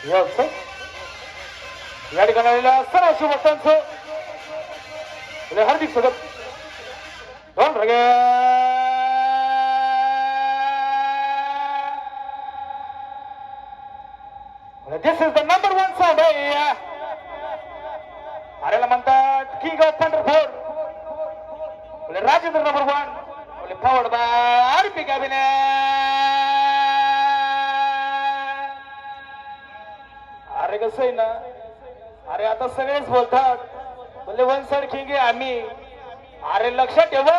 Yes या ठिकाणी आलेल्या सर्व शिवभक्तांचं हार्दिक स्वागत. दोन रगे दिस इज द नंबर 1 साउंड. अरेला म्हणतात king of Pandharpur. Rajendra number 1 forward by RP cabinet. अरे कसं आहे ना, अरे आता सगळेच बोलतात म्हणजे वन साइड किंग आहे आम्ही. अरे लक्षात ठेवा,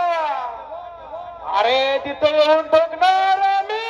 अरे तिथं येऊन ठोकणार आम्ही.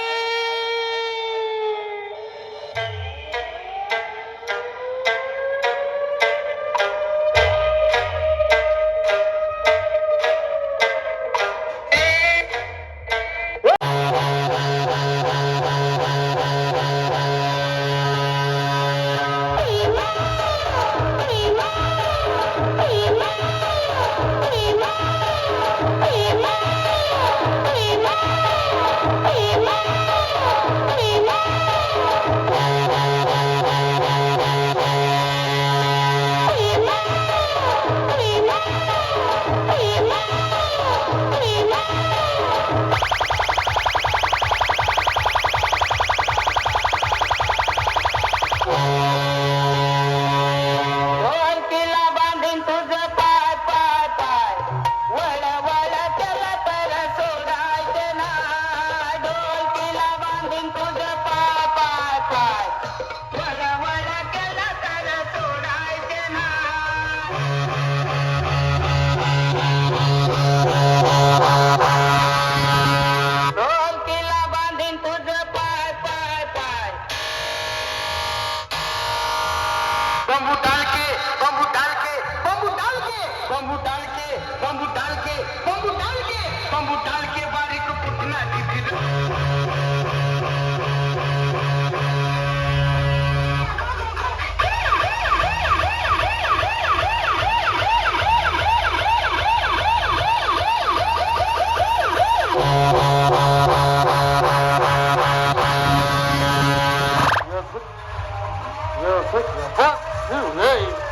बम्बू डाल के बम्बू डाल के बम्बू डाल के बम्बू डाल के बम्बू डाल के बम्बू डाल के बम्बू डाल के बारीक पुटना दीदी. Yes, yes, yes.